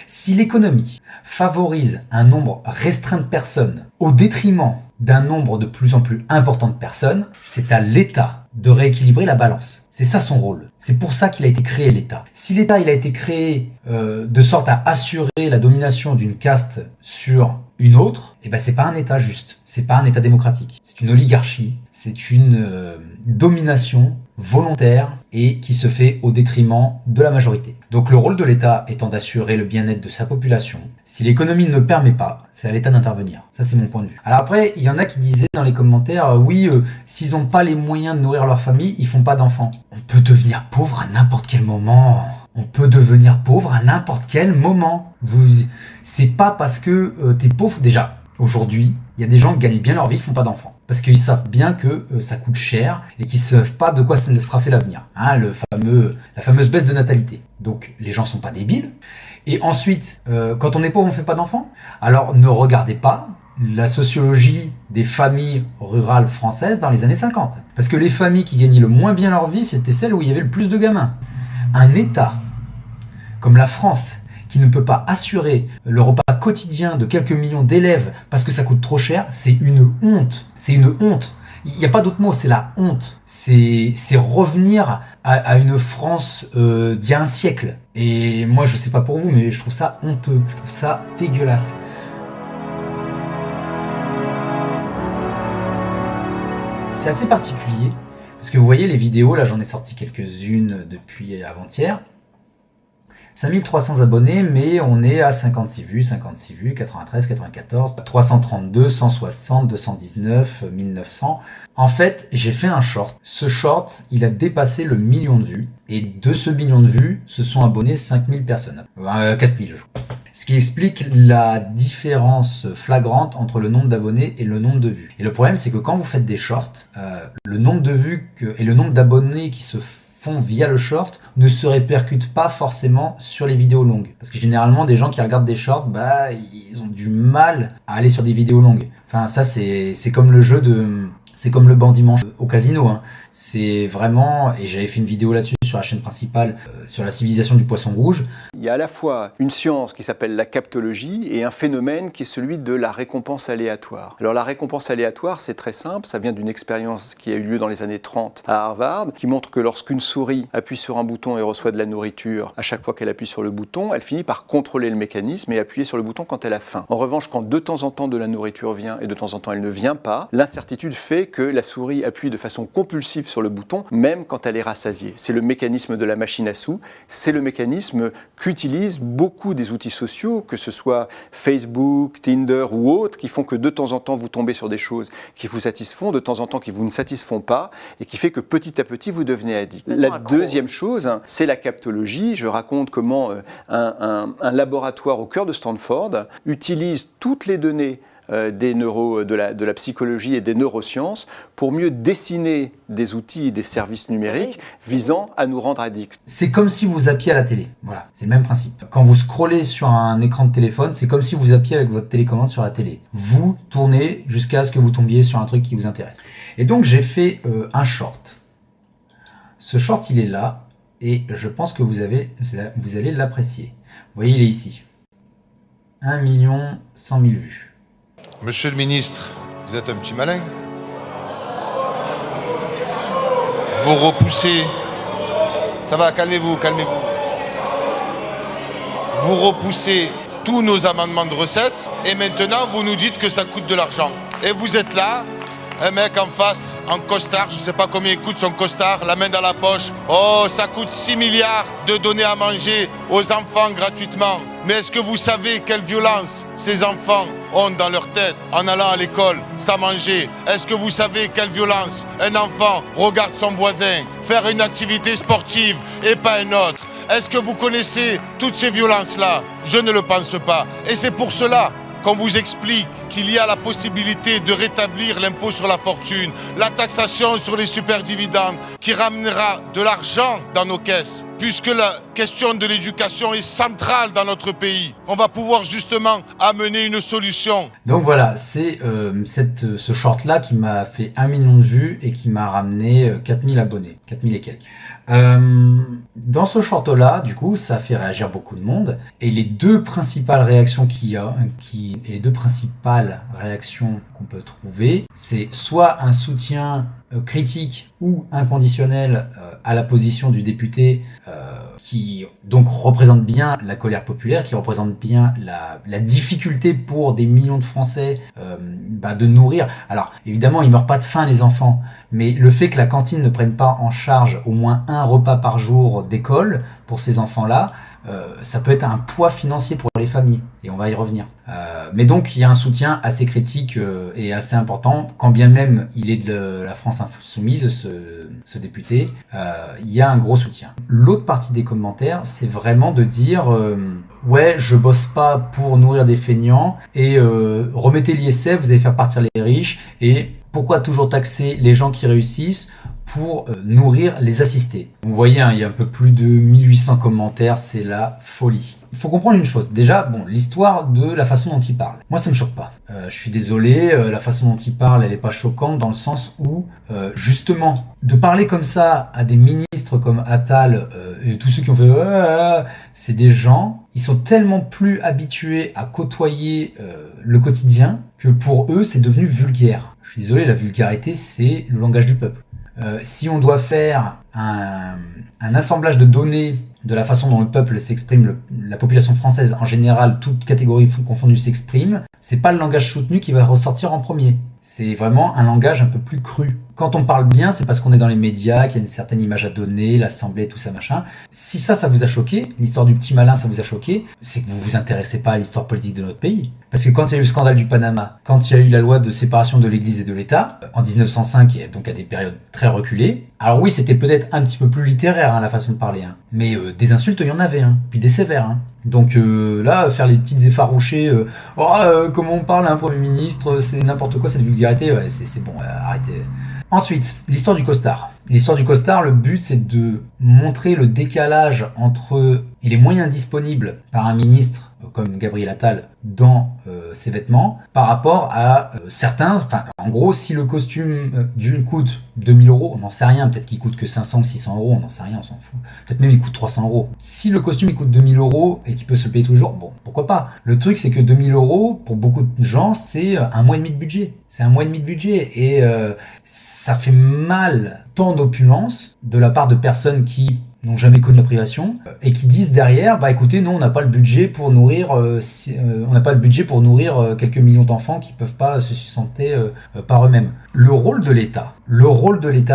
Si l'économie favorise un nombre restreint de personnes au détriment d'un nombre de plus en plus important de personnes, c'est à l'État de rééquilibrer la balance. C'est ça son rôle. C'est pour ça qu'il a été créé l'État. Si l'État il a été créé de sorte à assurer la domination d'une caste sur une autre, eh ben c'est pas un État juste. C'est pas un État démocratique. C'est une oligarchie. C'est une domination volontaire et qui se fait au détriment de la majorité. Donc le rôle de l'État étant d'assurer le bien-être de sa population. Si l'économie ne le permet pas, c'est à l'État d'intervenir. Ça, c'est mon point de vue. Alors après, il y en a qui disaient dans les commentaires, s'ils n'ont pas les moyens de nourrir leur famille, ils font pas d'enfants. On peut devenir pauvre à n'importe quel moment. On peut devenir pauvre à n'importe quel moment. C'est pas parce que t'es pauvre. Déjà, aujourd'hui, il y a des gens qui gagnent bien leur vie, font pas d'enfants. Parce qu'ils savent bien que ça coûte cher et qu'ils savent pas de quoi ça sera fait l'avenir. Hein, la fameuse baisse de natalité. Donc les gens sont pas débiles. Et ensuite, quand on est pauvre, on fait pas d'enfants. Alors ne regardez pas la sociologie des familles rurales françaises dans les années 50. Parce que les familles qui gagnaient le moins bien leur vie, c'était celles où il y avait le plus de gamins. Un État comme la France, qui ne peut pas assurer le repas quotidien de quelques millions d'élèves parce que ça coûte trop cher, c'est une honte. C'est une honte. Il n'y a pas d'autre mot, c'est la honte. C'est revenir à une France d'il y a un siècle. Et moi, je sais pas pour vous, mais je trouve ça honteux. Je trouve ça dégueulasse. C'est assez particulier, parce que vous voyez les vidéos, là j'en ai sorti quelques-unes depuis avant-hier. 5300 abonnés, mais on est à 56 vues, 93, 94, 332, 160, 219, 1900. En fait, j'ai fait un short. Ce short, il a dépassé le 1 million de vues. Et de ce 1 million de vues, se sont abonnés 5000 personnes. 4000, je crois. Ce qui explique la différence flagrante entre le nombre d'abonnés et le nombre de vues. Et le problème, c'est que quand vous faites des shorts, le nombre de vues et le nombre d'abonnés qui se font via le short ne se répercutent pas forcément sur les vidéos longues. Parce que généralement, des gens qui regardent des shorts, ils ont du mal à aller sur des vidéos longues. Enfin, ça, c'est comme le jeu de... C'est comme le bandit au casino. Hein. C'est vraiment... Et j'avais fait une vidéo là-dessus sur la chaîne principale, sur la civilisation du poisson rouge. Il y a à la fois une science qui s'appelle la captologie et un phénomène qui est celui de la récompense aléatoire. Alors la récompense aléatoire, c'est très simple, ça vient d'une expérience qui a eu lieu dans les années 30 à Harvard, qui montre que lorsqu'une souris appuie sur un bouton et reçoit de la nourriture, à chaque fois qu'elle appuie sur le bouton, elle finit par contrôler le mécanisme et appuyer sur le bouton quand elle a faim. En revanche, quand de temps en temps de la nourriture vient et de temps en temps elle ne vient pas, l'incertitude fait que la souris appuie de façon compulsive sur le bouton, même quand elle est rassasiée. C'est le mécanisme de la machine à sous, c'est le mécanisme qu'utilisent beaucoup des outils sociaux, que ce soit Facebook, Tinder ou autres, qui font que de temps en temps vous tombez sur des choses qui vous satisfont, de temps en temps qui vous ne satisfont pas, et qui fait que petit à petit vous devenez addict. La deuxième chose, c'est la captologie. Je raconte comment un laboratoire au cœur de Stanford utilise toutes les données de la psychologie et des neurosciences pour mieux dessiner des outils et des services numériques visant à nous rendre addicts. C'est comme si vous zappiez à la télé. Voilà, c'est le même principe. Quand vous scrollez sur un écran de téléphone, c'est comme si vous zappiez avec votre télécommande sur la télé. Vous tournez jusqu'à ce que vous tombiez sur un truc qui vous intéresse. Et donc j'ai fait un Ce short, il est là et je pense que vous allez l'apprécier. Vous voyez, il est ici. 1 100 000 vues. Monsieur le ministre, vous êtes un petit malin. Vous repoussez. Ça va, calmez-vous, calmez-vous. Vous repoussez tous nos amendements de recettes et maintenant vous nous dites que ça coûte de l'argent. Et vous êtes là, un mec en face, en costard, je ne sais pas combien il coûte son costard, la main dans la poche. Oh, ça coûte 6 milliards de donner à manger aux enfants gratuitement. Mais est-ce que vous savez quelle violence ces enfants ont dans leur tête en allant à l'école sans manger? Est-ce que vous savez quelle violence un enfant regarde son voisin faire une activité sportive et pas un autre? Est-ce que vous connaissez toutes ces violences-là? Je ne le pense pas. Et c'est pour cela qu'on vous explique qu'il y a la possibilité de rétablir l'impôt sur la fortune, la taxation sur les superdividendes qui ramènera de l'argent dans nos caisses puisque la question de l'éducation est centrale dans notre pays. On va pouvoir justement amener une solution. Donc voilà, c'est ce short-là qui m'a fait 1 million de vues et qui m'a ramené 4000 abonnés, 4000 et quelques. Dans ce short-là, du coup, ça fait réagir beaucoup de monde. Et les deux principales réactions les deux principales réactions qu'on peut trouver, c'est soit un soutien critique ou inconditionnel à la position du député qui donc représente bien la colère populaire, qui représente bien la difficulté pour des millions de Français de nourrir. Alors évidemment, ils meurent pas de faim les enfants, mais le fait que la cantine ne prenne pas en charge au moins un repas par jour d'école pour ces enfants-là, ça peut être un poids financier pour les familles, et on va y revenir. Mais donc il y a un soutien assez critique et assez important, quand bien même il est de la France Insoumise, ce député, il y a un gros soutien. L'autre partie des commentaires, c'est vraiment de dire ouais, je bosse pas pour nourrir des feignants, et remettez l'ISF, vous allez faire partir les riches, et pourquoi toujours taxer les gens qui réussissent pour nourrir les assistés. Vous voyez, il y a un peu plus de 1800 commentaires, c'est la folie. Il faut comprendre une chose. Déjà, l'histoire de la façon dont il parle. Moi, ça me choque pas. Je suis désolé, la façon dont il parle, elle est pas choquante dans le sens où, justement, de parler comme ça à des ministres comme Attal et tous ceux qui ont fait c'est des gens, ils sont tellement plus habitués à côtoyer le quotidien que pour eux, c'est devenu vulgaire. Je suis désolé, la vulgarité, c'est le langage du peuple. Si on doit faire un assemblage de données de la façon dont le peuple s'exprime, la population française en général, toutes catégories confondues s'exprime, c'est pas le langage soutenu qui va ressortir en premier. C'est vraiment un langage un peu plus cru. Quand on parle bien, c'est parce qu'on est dans les médias, qu'il y a une certaine image à donner, l'assemblée, tout ça, machin. Si ça vous a choqué, l'histoire du petit malin, ça vous a choqué, c'est que vous vous intéressez pas à l'histoire politique de notre pays. Parce que quand il y a eu le scandale du Panama, quand il y a eu la loi de séparation de l'Église et de l'État, en 1905, et donc à des périodes très reculées, alors oui, c'était peut-être un petit peu plus littéraire, la façon de parler, mais des insultes, il y en avait, puis des sévères, Donc là, faire les petites effarouchées, comment on parle à un Premier ministre, c'est n'importe quoi, cette vulgarité, c'est bon, arrêtez. Ensuite, l'histoire du costard. L'histoire du costard, le but, c'est de montrer le décalage entre les moyens disponibles par un ministre comme Gabriel Attal dans ses vêtements par rapport à certains. Enfin, en gros, si le costume coûte 2000 €, on n'en sait rien. Peut-être qu'il coûte que 500 ou 600 €, on n'en sait rien, on s'en fout. Peut-être même il coûte 300 €. Si le costume il coûte 2000 € et qu'il peut se le payer tous les jours, bon, pourquoi pas. Le truc, c'est que 2000 €, pour beaucoup de gens, c'est un mois et demi de budget. C'est un mois et demi de budget. Et ça fait mal tant d'opulence de la part de personnes qui n'ont jamais connu la privation et qui disent derrière, écoutez, non, on n'a pas le budget pour nourrir, quelques millions d'enfants qui peuvent pas se sustenter par eux-mêmes. Le rôle de l'État,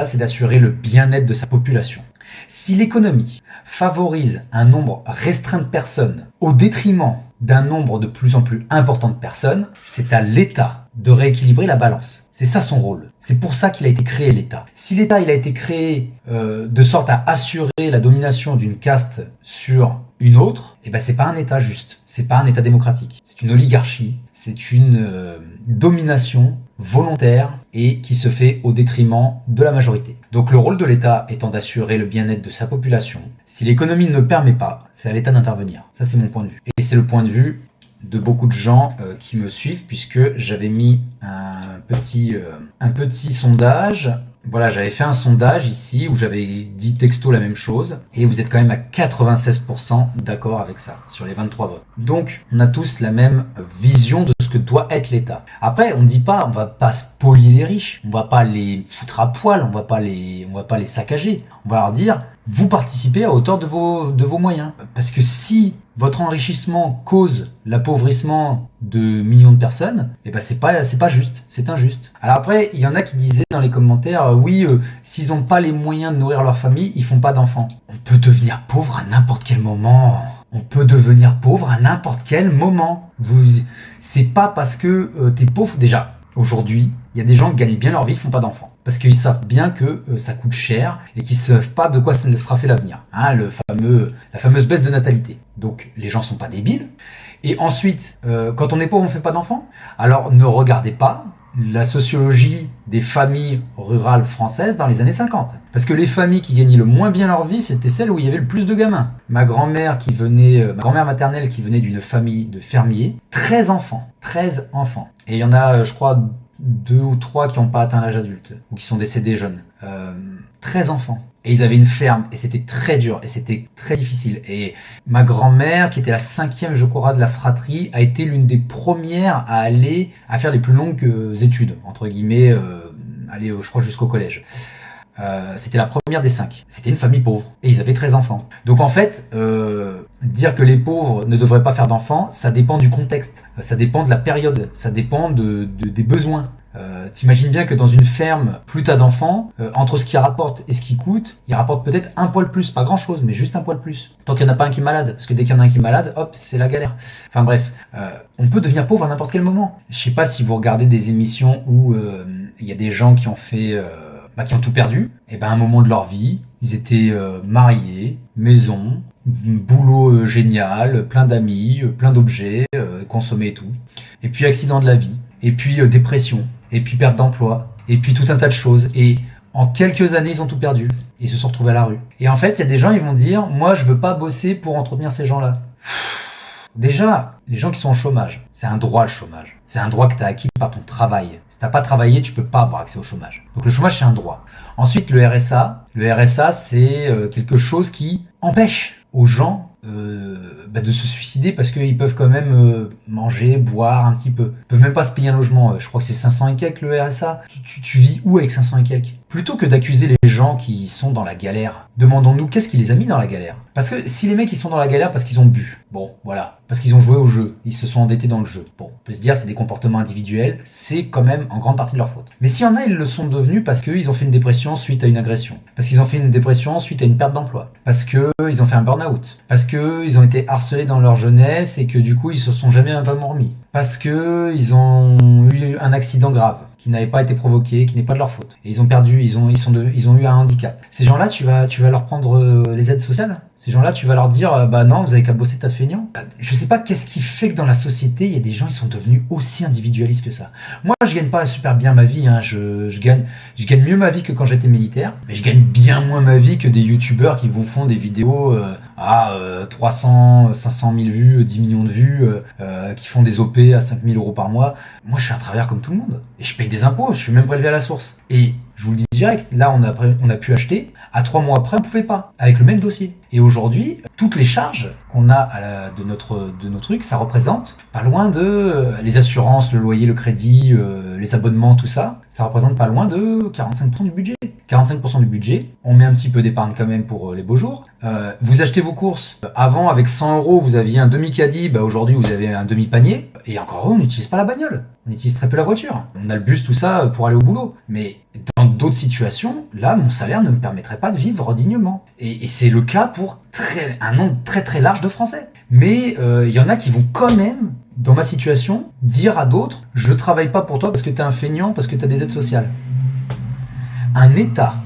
c'est d'assurer le bien-être de sa population. Si l'économie favorise un nombre restreint de personnes au détriment d'un nombre de plus en plus important de personnes, c'est à l'État de rééquilibrer la balance. C'est ça son rôle. C'est pour ça qu'il a été créé l'État. Si l'État il a été créé de sorte à assurer la domination d'une caste sur une autre, c'est pas un État juste. C'est pas un État démocratique. C'est une oligarchie. C'est une domination volontaire et qui se fait au détriment de la majorité. Donc le rôle de l'État étant d'assurer le bien-être de sa population. Si l'économie ne le permet pas, c'est à l'État d'intervenir. Ça, c'est mon point de vue. Et c'est le point de vue de beaucoup de gens qui me suivent, puisque j'avais mis un petit sondage. Voilà, j'avais fait un sondage ici où j'avais dit texto la même chose, et vous êtes quand même à 96% d'accord avec ça, sur les 23 votes. Donc, on a tous la même vision de ce que doit être l'État. Après, on dit pas, on va pas spolier les riches, on va pas les foutre à poil, on va pas les saccager. On va leur dire, vous participez à hauteur de vos moyens. Parce que si votre enrichissement cause l'appauvrissement de millions de personnes, c'est pas juste, c'est injuste. Alors après, il y en a qui disaient dans les commentaires, s'ils ont pas les moyens de nourrir leur famille, ils font pas d'enfants. On peut devenir pauvre à n'importe quel moment. C'est pas parce que t'es pauvre. Déjà, aujourd'hui, il y a des gens qui gagnent bien leur vie, font pas d'enfants. Parce qu'ils savent bien que ça coûte cher et qu'ils savent pas de quoi ça sera fait l'avenir. La fameuse baisse de natalité. Donc les gens sont pas débiles. Et ensuite, quand on est pauvre, on fait pas d'enfants. Alors ne regardez pas la sociologie des familles rurales françaises dans les années 50. Parce que les familles qui gagnaient le moins bien leur vie, c'était celles où il y avait le plus de gamins. Ma grand-mère maternelle qui venait d'une famille de fermiers, 13 enfants. Et il y en a, je crois, 2 ou 3 qui n'ont pas atteint l'âge adulte, ou qui sont décédés jeunes. 13 enfants. Et ils avaient une ferme, et c'était très dur, et c'était très difficile. Et ma grand-mère, qui était la 5e, je crois, de la fratrie, a été l'une des premières à faire les plus longues études, entre guillemets, aller, je crois, jusqu'au collège. C'était la première des 5. C'était une famille pauvre, et ils avaient 13 enfants. Donc en fait, dire que les pauvres ne devraient pas faire d'enfants, ça dépend du contexte, ça dépend de la période, ça dépend des besoins. T'imagines bien que dans une ferme, plus t'as d'enfants, entre ce qui rapporte et ce qui coûte, il rapporte peut-être un poil plus, pas grand chose, mais juste un poil plus. Tant qu'il n'y en a pas un qui est malade, parce que dès qu'il y en a un qui est malade, hop, c'est la galère. Enfin bref, on peut devenir pauvre à n'importe quel moment. Je sais pas si vous regardez des émissions où il y a des gens qui ont fait, qui ont tout perdu, et ben à un moment de leur vie, ils étaient mariés, maison, boulot génial, plein d'amis, plein d'objets, consommés et tout. Et puis accident de la vie, et puis dépression, et puis perte d'emploi, et puis tout un tas de choses. Et en quelques années, ils ont tout perdu. Ils se sont retrouvés à la rue. Et en fait, il y a des gens, ils vont dire, moi, je veux pas bosser pour entretenir ces gens-là. Déjà, les gens qui sont au chômage, c'est un droit le chômage. C'est un droit que tu as acquis par ton travail. Si t'as pas travaillé, tu peux pas avoir accès au chômage. Donc le chômage, c'est un droit. Ensuite, le RSA, c'est quelque chose qui empêche aux gens de se suicider parce qu'ils peuvent quand même manger, boire un petit peu. Ils peuvent même pas se payer un logement. Je crois que c'est 500 et quelques le RSA. Tu vis où avec 500 et quelques? Plutôt que d'accuser les gens qui sont dans la galère, demandons-nous qu'est-ce qui les a mis dans la galère. Parce que si les mecs ils sont dans la galère parce qu'ils ont bu, bon voilà, parce qu'ils ont joué au jeu, ils se sont endettés dans le jeu, bon, on peut se dire c'est des comportements individuels, c'est quand même en grande partie de leur faute. Mais s'il y en a, ils le sont devenus parce qu'ils ont fait une dépression suite à une agression, parce qu'ils ont fait une dépression suite à une perte d'emploi, parce qu'ils ont fait un burn-out, parce qu'ils ont été harcelés dans leur jeunesse et que du coup ils se sont jamais vraiment remis, parce qu'ils ont eu un accident grave qui n'avait pas été provoqué, qui n'est pas de leur faute. Et ils ont perdu, ils ont eu un handicap. Ces gens-là, tu vas leur prendre les aides sociales. Ces gens-là, tu vas leur dire, bah non, vous avez qu'à bosser tas de feignants. Je sais pas qu'est-ce qui fait que dans la société, il y a des gens, ils sont devenus aussi individualistes que ça. Moi, je gagne pas super bien ma vie, hein. Je gagne mieux ma vie que quand j'étais militaire, mais je gagne bien moins ma vie que des youtubeurs qui font des vidéos à 300, 500 000 vues, 10 millions de vues, qui font des OP à 5 000 euros par mois. Moi, je suis un travailleur comme tout le monde. Et je paye des impôts, je suis même prélevé à la source. Et je vous le dis direct, là, on a pu acheter. À 3 mois après, on pouvait pas, avec le même dossier. Et aujourd'hui, toutes les charges qu'on a de nos trucs, ça représente pas loin de les assurances, le loyer, le crédit, les abonnements, tout ça, ça représente pas loin de 45% du budget. 45% du budget, on met un petit peu d'épargne quand même pour les beaux jours. Vous achetez vos courses. Avant, avec 100 euros, vous aviez un demi-caddie, aujourd'hui, vous avez un demi-panier. Et encore, on n'utilise pas la bagnole. On utilise très peu la voiture. On a le bus, tout ça, pour aller au boulot. Mais dans d'autres situations, là, mon salaire ne me permettrait pas de vivre dignement. Et c'est le cas pour un nombre très très large de Français. Mais il y en a qui vont quand même, dans ma situation, dire à d'autres « Je travaille pas pour toi parce que t'es un feignant, parce que t'as des aides sociales ». Un État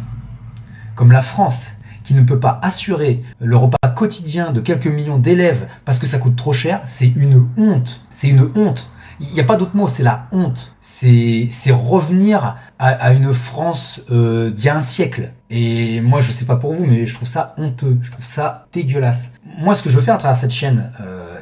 comme la France, qui ne peut pas assurer le repas quotidien de quelques millions d'élèves parce que ça coûte trop cher, c'est une honte. C'est une honte. Il n'y a pas d'autre mot, c'est la honte. C'est revenir à une France d'il y a un siècle. Et moi, je sais pas pour vous, mais je trouve ça honteux. Je trouve ça dégueulasse. Moi, ce que je veux faire à travers cette chaîne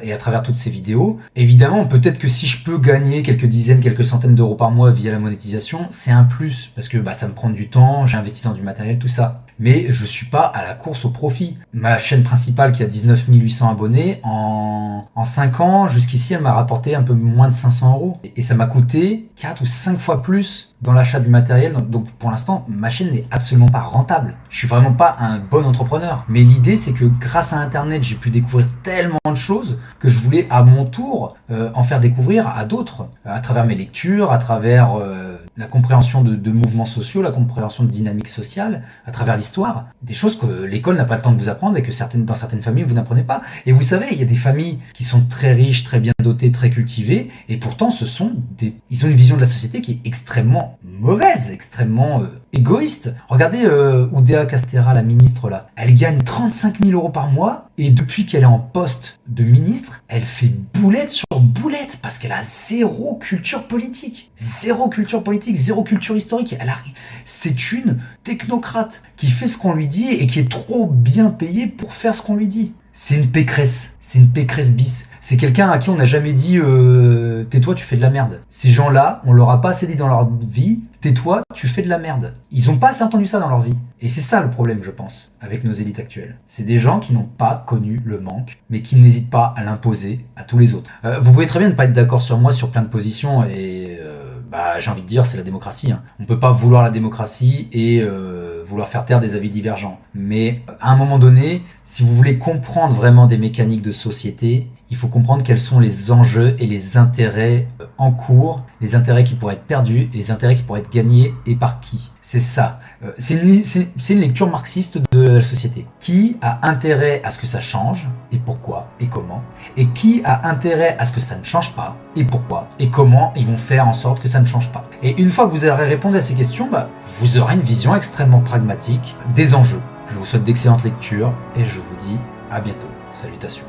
et à travers toutes ces vidéos, évidemment, peut-être que si je peux gagner quelques dizaines, quelques centaines d'euros par mois via la monétisation, c'est un plus. Parce que ça me prend du temps, j'ai investi dans du matériel, tout ça. Mais je suis pas à la course au profit. Ma chaîne principale qui a 19 800 abonnés, en 5 ans, jusqu'ici, elle m'a rapporté un peu moins de 500 euros. Et ça m'a coûté 4 ou 5 fois plus dans l'achat du matériel. Donc pour l'instant, ma chaîne n'est absolument pas rentable. Je suis vraiment pas un bon entrepreneur. Mais l'idée, c'est que grâce à Internet, j'ai pu découvrir tellement de choses que je voulais à mon tour en faire découvrir à d'autres. À travers mes lectures, à travers la compréhension de mouvements sociaux, la compréhension de dynamiques sociales, à travers l'histoire. Des choses que l'école n'a pas le temps de vous apprendre et que dans certaines familles, vous n'apprenez pas. Et vous savez, il y a des familles qui sont très riches, très bien dotées, très cultivées, et pourtant ils ont une vision de la société qui est extrêmement mauvaise, extrêmement égoïste. Regardez Oudéa Castéra, la ministre là, elle gagne 35 000 euros par mois et depuis qu'elle est en poste de ministre, elle fait boulette sur boulette parce qu'elle a zéro culture politique. Zéro culture politique, zéro culture historique. C'est une technocrate qui fait ce qu'on lui dit et qui est trop bien payée pour faire ce qu'on lui dit. C'est une Pécresse bis. C'est quelqu'un à qui on n'a jamais dit tais-toi, tu fais de la merde. Ces gens-là, on leur a pas assez dit dans leur vie, tais-toi, tu fais de la merde. Ils ont pas assez entendu ça dans leur vie. Et c'est ça le problème, je pense, avec nos élites actuelles. C'est des gens qui n'ont pas connu le manque, mais qui n'hésitent pas à l'imposer à tous les autres. Vous pouvez très bien ne pas être d'accord sur moi sur plein de positions et j'ai envie de dire, c'est la démocratie. Hein. On peut pas vouloir la démocratie et vouloir faire taire des avis divergents. Mais à un moment donné, si vous voulez comprendre vraiment des mécaniques de société, il faut comprendre quels sont les enjeux et les intérêts en cours, les intérêts qui pourraient être perdus et les intérêts qui pourraient être gagnés et par qui. C'est ça. C'est une lecture marxiste de la société. Qui a intérêt à ce que ça change et pourquoi et comment, et qui a intérêt à ce que ça ne change pas et pourquoi et comment ils vont faire en sorte que ça ne change pas. Et une fois que vous aurez répondu à ces questions, vous aurez une vision extrêmement pragmatique des enjeux. Je vous souhaite d'excellentes lectures et je vous dis à bientôt. Salutations.